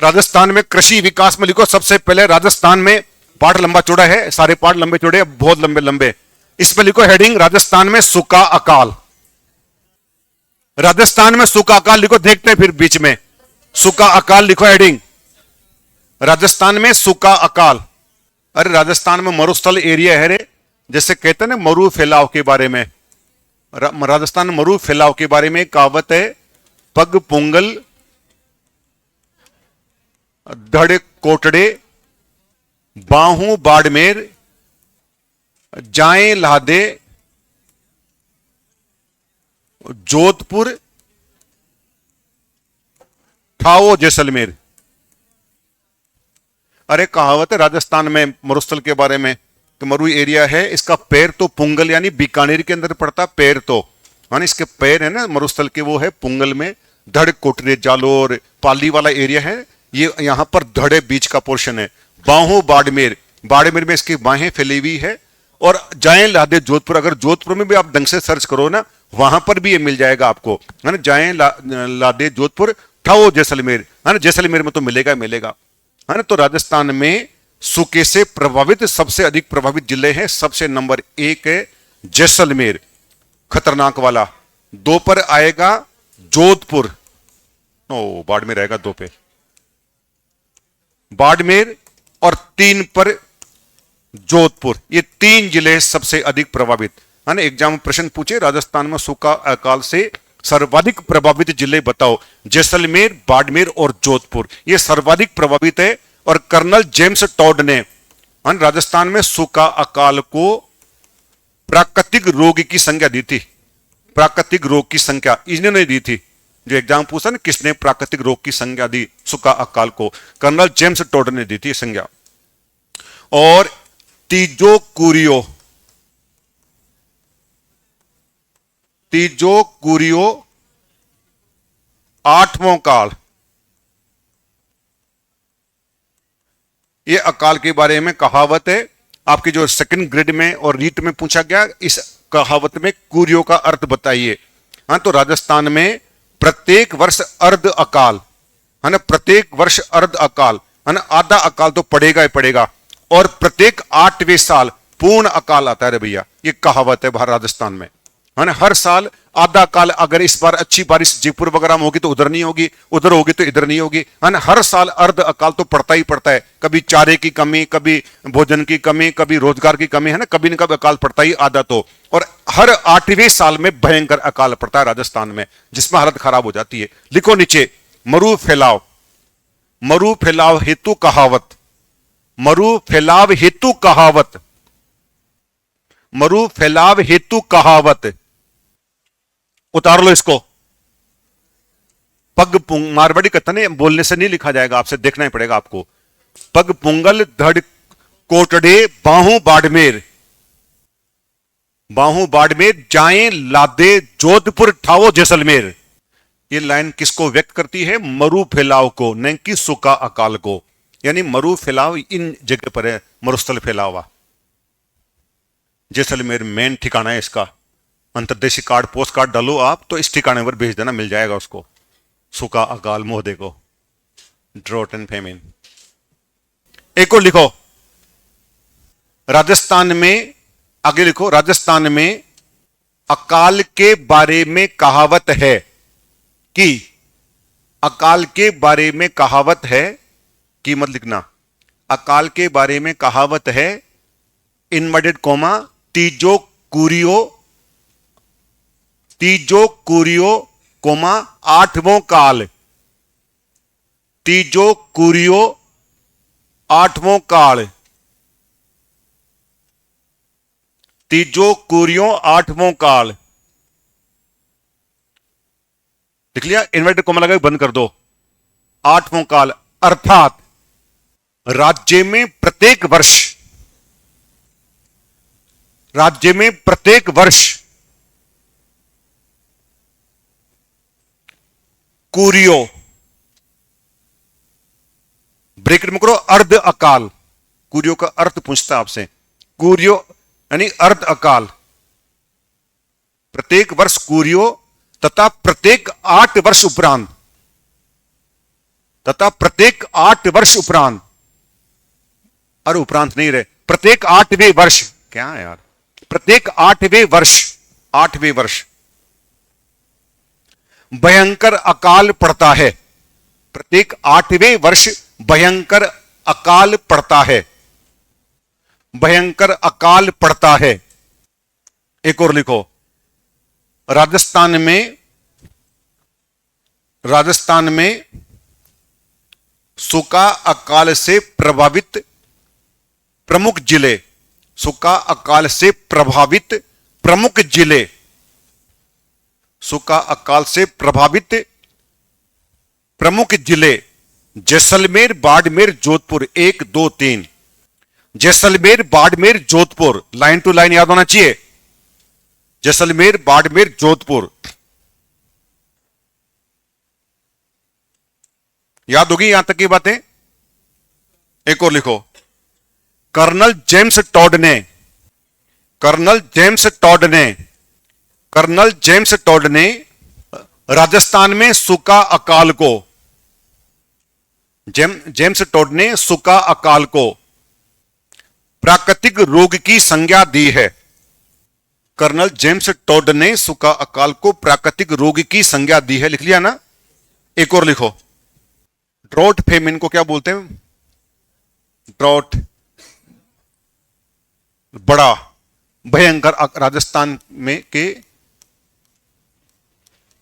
राजस्थान में कृषि विकास में लिखो सबसे पहले। राजस्थान में पाठ लंबा चौड़ा है, सारे पाठ लंबे चौड़े, बहुत लंबे लंबे। इसमें लिखो हेडिंग, राजस्थान में सूखा अकाल। राजस्थान में सूखा अकाल लिखो, देखते हैं फिर बीच में सूखा अकाल लिखो हेडिंग, राजस्थान में सूखा अकाल। अरे राजस्थान में मरुस्थल एरिया है रे, जैसे कहते हैं ना मरु फैलाव के बारे में। राजस्थान में मरु फैलाव के बारे में कहावत है, पग पुंगल धड़ कोटड़े बाहू बाड़मेर जाए लादे जोधपुर ठाओ जैसलमेर। अरे कहावत है राजस्थान में मरुस्थल के बारे में कि मरु एरिया है, इसका पैर तो पुंगल यानी बीकानेर के अंदर पड़ता, पैर तो यानी इसके पैर है ना मरुस्थल के, वो है पुंगल में। धड़ कोटरे जालोर पाली वाला एरिया है, ये यहां पर धड़े बीच का पोर्शन है। बाहों बाड़मेर, बाड़मेर में इसकी बाहें फैली हुई है। और जाए लादे जोधपुर, अगर जोधपुर में भी आप ढंग से सर्च करो ना, वहां पर भी ये मिल जाएगा आपको, है ना। जाए लादे जोधपुर ठाओ जैसलमेर, है ना, जैसलमेर में तो मिलेगा मिलेगा, है ना। तो राजस्थान में सूखे से प्रभावित सबसे अधिक प्रभावित जिले हैं। सबसे नंबर 1 है जैसलमेर, खतरनाक वाला। 2 पर आएगा जोधपुर, ओ बाड़मेर आएगा 2 पे, बाड़मेर, और 3 पर जोधपुर। ये 3 जिले सबसे अधिक प्रभावित, है ना। एग्जाम में प्रश्न पूछे राजस्थान में सूखा अकाल से सर्वाधिक प्रभावित जिले बताओ, जैसलमेर, बाड़मेर और जोधपुर, ये सर्वाधिक प्रभावित है। और कर्नल जेम्स टॉड ने राजस्थान में सूखा अकाल को प्राकृतिक रोग की संज्ञा दी थी। प्राकृतिक रोग की संख्या इन्होंने दी थी, जो एग्जाम पूछा ना किसने प्राकृतिक रोग की संज्ञा दी सूखा अकाल को, कर्नल जेम्स टॉड ने दी थी संज्ञा। और तीजो कुरियो 8वां काल, ये अकाल के बारे में कहावत है। आपके जो सेकंड ग्रेड में और रीट में पूछा गया, इस कहावत में कुरियो का अर्थ बताइए। हाँ, तो राजस्थान में प्रत्येक वर्ष अर्ध अकाल, है ना, प्रत्येक वर्ष अर्ध अकाल, है ना, आधा अकाल तो पड़ेगा ही पड़ेगा। और प्रत्येक 8वें साल पूर्ण अकाल आता है रे भैया, ये कहावत है बाहर राजस्थान में, है ना। हर साल आधा काल, अगर इस बार अच्छी बारिश जयपुर वगैरह में होगी तो उधर नहीं होगी, उधर होगी तो इधर नहीं होगी, है ना। हर साल अर्ध अकाल तो पड़ता ही पड़ता है, कभी चारे की कमी, कभी भोजन की कमी, कभी रोजगार की कमी, है ना, कभी न कभी अकाल पड़ता ही आधा तो। और हर 8वें साल में भयंकर अकाल पड़ता है राजस्थान में, जिसमें हालत खराब हो जाती है। लिखो नीचे, मरु फैलाव, मरु फैलाव हेतु कहावत, मरु फैलाव हेतु कहावत, मरु फैलाव हेतु कहावत। उतार लो इसको। पग पुंग, मारवाड़ी कथन है, बोलने से नहीं लिखा जाएगा, आपसे देखना ही पड़ेगा आपको। पग पुंगल धड़ कोटड़े बाहू बाड़मेर, बाहू बाड़मेर जाए लादे जोधपुर ठाओ जैसलमेर। ये लाइन किसको व्यक्त करती है? मरु फैलाव को, न कि सूखा अकाल को। यानी मरु फैलाव इन जगह पर है, मरुस्थल फैलावा। जैसलमेर मेन ठिकाना है इसका। अंतर्देशीय कार्ड, पोस्ट कार्ड डालो आप तो इस ठिकाने पर भेज देना, मिल जाएगा उसको। सूखा अकाल मोहदे को, ड्रॉट एंड फेमिन। एक और लिखो, राजस्थान में, आगे लिखो, राजस्थान में अकाल के बारे में कहावत है कि, अकाल के बारे में कहावत है कि, मत लिखना, अकाल के बारे में कहावत है, इनवर्टेड कोमा, तीजो कुरियो कोमा 8वां काल, तीजो कुरियो 8वां काल, तीजो कुरियो 8वां काल। लिख लिया? इन्वर्टेड कोमा लगा बंद कर दो। 8वां काल अर्थात राज्य में प्रत्येक वर्ष, राज्य में प्रत्येक वर्ष कुरियो, ब्रैकेट में करो, अर्ध अकाल। कुरियो का अर्थ पूछता है आपसे, कुरियो यानी अर्ध अकाल। प्रत्येक वर्ष कुरियो तथा प्रत्येक 8 वर्ष उपरांत, तथा प्रत्येक 8 वर्ष उपरांत, अरे उपरांत नहीं रहे, प्रत्येक 8वें वर्ष, क्या है यार, प्रत्येक 8वें वर्ष भयंकर अकाल पड़ता है। प्रत्येक 8वें वर्ष भयंकर अकाल पड़ता है, भयंकर अकाल पड़ता है। एक और लिखो, राजस्थान में सूखा अकाल से प्रभावित प्रमुख जिले, सूखा अकाल से प्रभावित प्रमुख जिले, सूखा अकाल से प्रभावित प्रमुख जिले Jaisalmer, Barmer, Jodhpur. 1, 2, 3, Jaisalmer, Barmer, Jodhpur, line to line याद होना चाहिए। जैसलमेर, बाड़मेर, जोधपुर याद होगी यहां तक की बातें। एक और लिखो, कर्नल जेम्स टॉड ने राजस्थान में सूखा अकाल को, जेम्स टॉड ने सूखा अकाल को प्राकृतिक रोग की संज्ञा दी है। कर्नल जेम्स टॉड ने सूखा अकाल को प्राकृतिक रोग की संज्ञा दी है, लिख लिया ना। एक और लिखो, ड्रॉट फेमिन को क्या बोलते हैं? ड्रॉट, बड़ा भयंकर, राजस्थान में के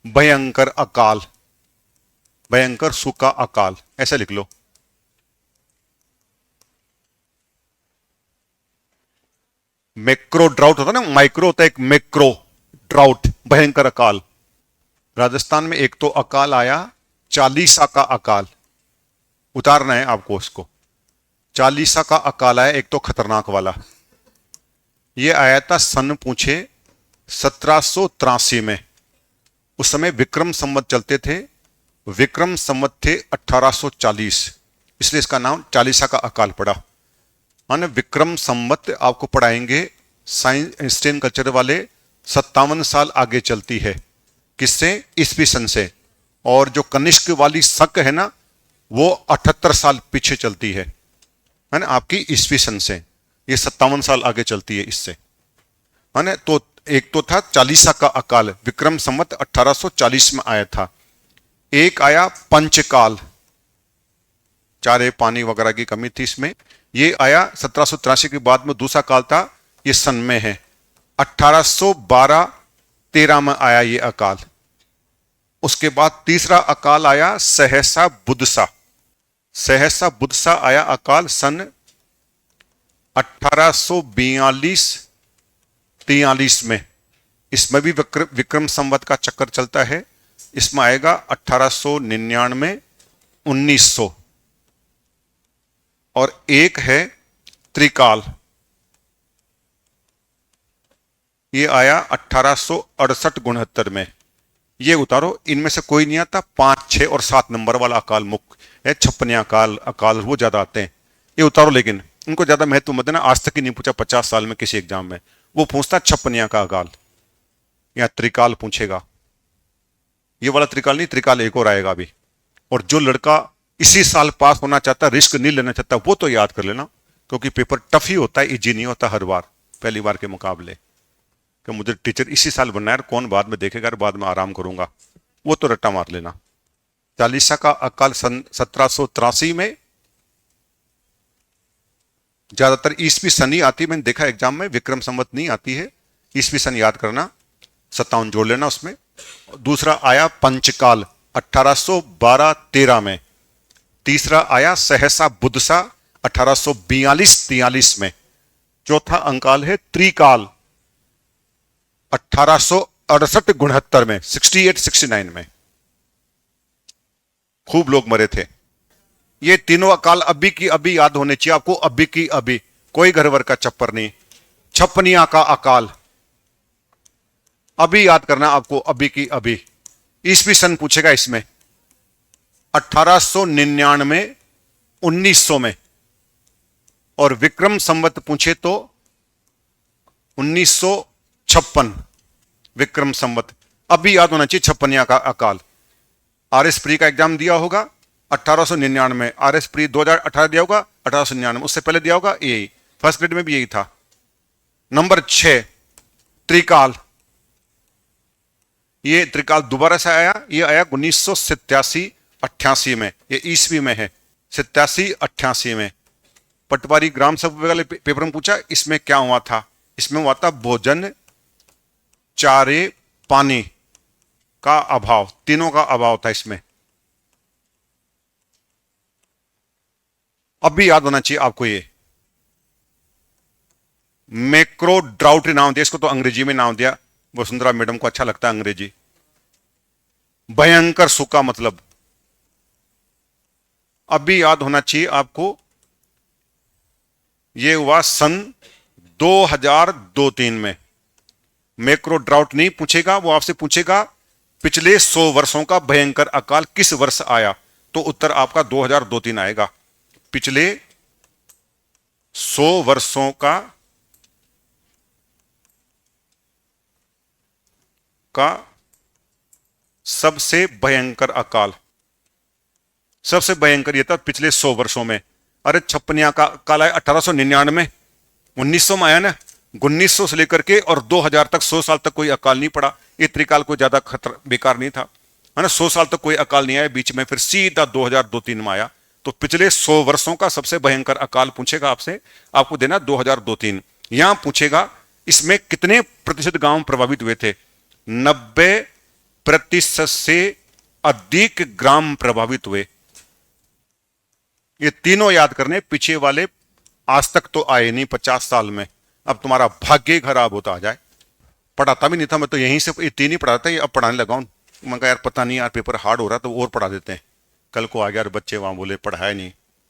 भयंकर अकाल, भयंकर सूखा अकाल, ऐसा लिख लो। मैक्रो ड्राउट होता है ना, माइक्रो होता है एक, मैक्रो ड्राउट, भयंकर अकाल। राजस्थान में एक तो अकाल आया चालीसा का अकाल, उतारना है आपको उसको। चालीसा का अकाल आया एक तो खतरनाक वाला, ये आया था सन पूछे 1783 में। उस समय विक्रम संवत चलते थे, विक्रम संवत थे 1840, इसलिए इसका नाम चालीसा का अकाल पड़ा। माने विक्रम संवत आपको पढ़ाएंगे साइंस हिस्ट्री एंड कल्चर वाले, 57 साल आगे चलती है। किससे? ईस्वी सन से। और जो कनिष्क वाली शक है ना, वो 78 साल पीछे चलती है ना, आपकी ईस्वी सन से। ये 57 साल आगे चलती है इससे, है ना। तो एक तो था चालीसा का अकाल, विक्रम संवत 1840 में आया था। एक आया पंचकाल, चारे पानी वगैरह की कमी थी इसमें, ये आया 1783 के बाद में। दूसरा काल था, ये सन में है, 1812-13 में आया ये अकाल। उसके बाद तीसरा अकाल आया सहसा बुदसा, सहसा बुदसा आया अकाल सन 1842-43 में। इसमें भी विक्रम संवत का चक्कर चलता है। इसमें आएगा 1899-1900। और एक है त्रिकाल, ये आया 1868-69 में। ये उतारो, इनमें से कोई नहीं आता। 5, 6 और 7 नंबर वाला अकाल मुख्य है, छप्पनिया अकाल वो ज्यादा आते हैं, ये उतारो। लेकिन इनको ज्यादा महत्व मत देना, आज तक ही नहीं पूछा 50 साल में किसी एग्जाम में। वो पूछता छप्पनिया का अकाल या त्रिकाल पूछेगा। ये वाला त्रिकाल नहीं, त्रिकाल एक और आएगा अभी। और जो लड़का इसी साल पास होना चाहता, रिस्क नहीं लेना चाहता, वो तो याद कर लेना, क्योंकि पेपर टफ ही होता है, इजी नहीं होता हर बार पहली बार के मुकाबले। कि मुझे टीचर इसी साल बनना है, कौन बाद में देखेगा, बाद में आराम करूंगा, वो तो रट्टा मार लेना। चालीसा का अकाल सन 1783 में। ज्यादातर ईस्वी सन आती है, मैंने देखा एग्जाम में, विक्रम संवत नहीं आती है। ईस्वी सन याद करना, 57 जोड़ लेना उसमें। दूसरा आया पंचकाल 1812-13 में। तीसरा आया सहसा बुदसा 1842-43 में। चौथा अंकाल है त्रिकाल 1868-69 में, 68-69 में। खूब लोग मरे थे। ये तीनों अकाल अभी की अभी याद होने चाहिए आपको, अभी की अभी, कोई घर भर का चप्पर नहीं। छप्पनिया का अकाल अभी याद करना आपको, अभी की अभी। ईस्वी सन पूछेगा इसमें 1899-1900 में। और विक्रम संवत पूछे तो 1956 विक्रम संवत, अभी याद होना चाहिए छप्पनिया का अकाल। आरएस प्री का एग्जाम दिया होगा, 1899 RS प्री 2018 दिया होगा, 1899 उससे पहले दिया होगा यही, फर्स्ट ग्रेड में भी यही था। नंबर 6 त्रिकाल, ये त्रिकाल दोबारा से आया, ये आया 1987-88 में, ये ईस्वी में है, 87-88 में। पटवारी ग्राम सभा वाले पेपर में पूछा इसमें क्या हुआ था, इसमें हुआ था भोजन, चारे, पानी का अभाव, तीनों का अभाव था इसमें। अब भी याद होना चाहिए आपको ये मैक्रो ड्राउट नाम दिया इसको, तो अंग्रेजी में नाम दिया, वसुंधरा मैडम को अच्छा लगता है अंग्रेजी। भयंकर सूखा मतलब, अब भी याद होना चाहिए आपको, ये हुआ सन 2002-3 में। मैक्रो ड्राउट नहीं पूछेगा, वो आपसे पूछेगा पिछले 100 वर्षों का भयंकर अकाल किस वर्ष आया, तो उत्तर आपका 2002-3 आएगा। पिछले 100 वर्षों का सबसे भयंकर अकाल, सबसे भयंकर ये था पिछले 100 वर्षों में। अरे छप्पनिया का अकाल आया 1899, 1900 में आया ना, 1900 से लेकर के और 2000 तक 100 साल तक कोई अकाल नहीं पड़ा। ये त्रिकाल कोई ज्यादा खतरा बेकार नहीं था, है ना, 100 साल तक कोई अकाल नहीं आया, बीच में फिर सीधा 2002-3 में आया। तो पिछले 100 वर्षों का सबसे भयंकर अकाल पूछेगा आपसे, आपको देना 2002-3। यहां पूछेगा इसमें कितने प्रतिशत गांव प्रभावित हुए थे, 90% से अधिक ग्राम प्रभावित हुए। ये तीनों याद करने, पीछे वाले आज तक तो आए नहीं 50 साल में, अब तुम्हारा भाग्य खराब होता आ जाए। पढ़ाता भी नहीं था मैं, तो यहीं से ये तीन ही पढ़ाता, ये अब पढ़ाने लगा हूं। मैं कहा यार पता नहीं यार पेपर हार्ड हो रहा तो और पढ़ा देते हैं। कल को आ गया और बच्चे वहां बोले पढ़ाया नहीं।